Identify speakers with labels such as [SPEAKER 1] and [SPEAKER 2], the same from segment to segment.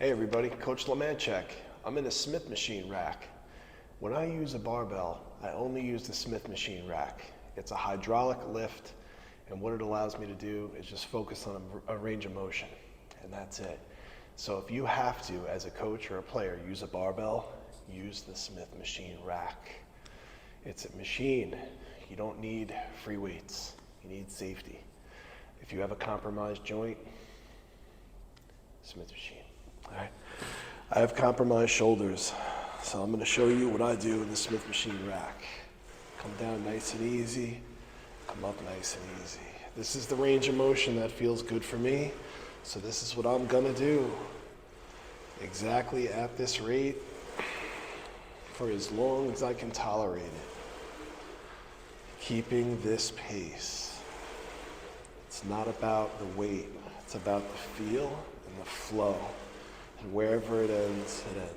[SPEAKER 1] Hey everybody, Coach Lemanczyk. I'm in a Smith machine rack. When I use a barbell, I only use the Smith machine rack. It's a hydraulic lift, and what it allows me to do is just focus on a range of motion, and that's it. So if you have to, as a coach or a player, use a barbell, use the Smith machine rack. It's a machine. You don't need free weights. You need safety. If you have a compromised joint, Smith machine. All right. I have compromised shoulders, so I'm going to show you what I do in the Smith machine rack. Come down nice and easy, come up nice and easy. This is the range of motion that feels good for me, so this is what I'm going to do. Exactly at this rate for as long as I can tolerate it. Keeping this pace. It's not about the weight, it's about the feel and the flow. And wherever it ends, it ends.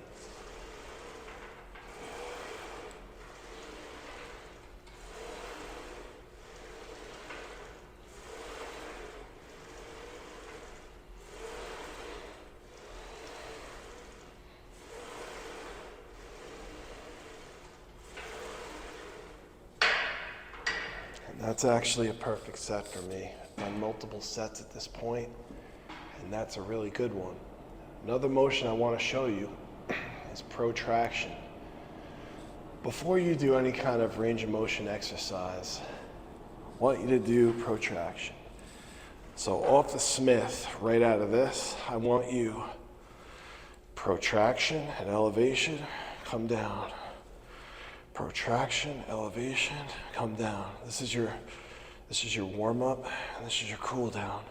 [SPEAKER 1] And that's actually a perfect set for me. I've done multiple sets at this point, and that's a really good one. Another motion I want to show you is protraction. Before you do any kind of range of motion exercise, I want you to do protraction. So off the Smith, right out of this, I want you protraction and elevation, come down. Protraction, elevation, come down. This is your warm-up, and this is your cool down.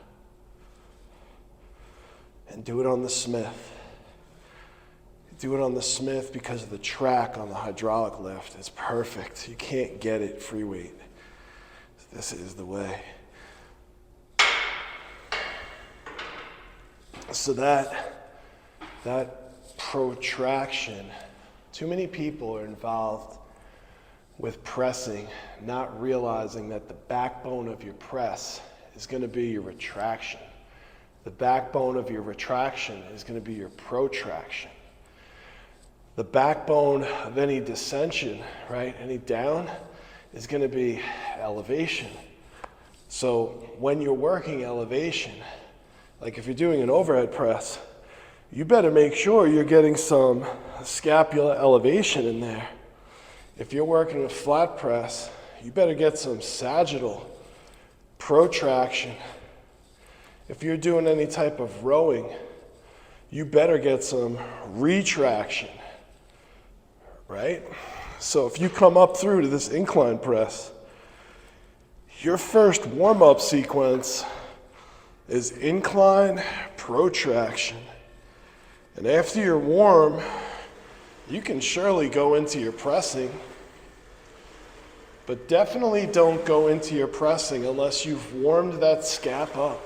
[SPEAKER 1] And do it on the Smith. Do it on the Smith because of the track on the hydraulic lift. It's perfect. You can't get it free weight. This is the way. So that protraction, too many people are involved with pressing, not realizing that the backbone of your press is going to be your retraction. The backbone of your retraction is going to be your protraction. The backbone of any descension, right, any down, is going to be elevation. So when you're working elevation, like if you're doing an overhead press, you better make sure you're getting some scapular elevation in there. If you're working a flat press, you better get some sagittal protraction. If you're doing any type of rowing, you better get some retraction, right? So if you come up through to this incline press, your first warm-up sequence is incline protraction. And after you're warm, you can surely go into your pressing, but definitely don't go into your pressing unless you've warmed that scap up.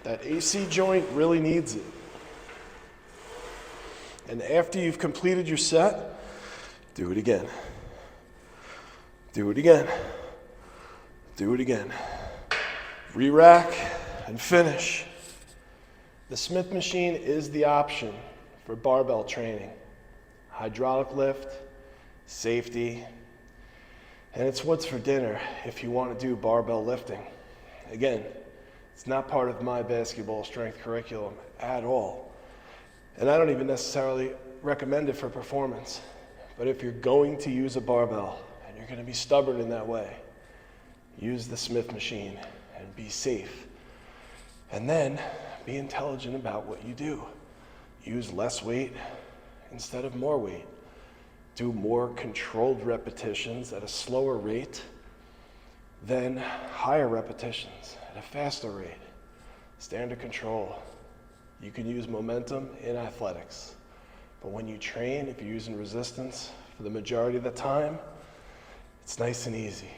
[SPEAKER 1] That AC joint really needs it. And after you've completed your set, do it again. Do it again. Do it again. Re-rack and finish. The Smith machine is the option for barbell training. Hydraulic lift, safety, and it's what's for dinner if you want to do barbell lifting. Again, it's not part of my basketball strength curriculum at all. And I don't even necessarily recommend it for performance. But if you're going to use a barbell and you're going to be stubborn in that way, use the Smith machine and be safe. And then be intelligent about what you do. Use less weight instead of more weight. Do more controlled repetitions at a slower rate than higher repetitions at a faster rate. Stay under control. You can use momentum in athletics, but when you train, if you're using resistance for the majority of the time, it's nice and easy.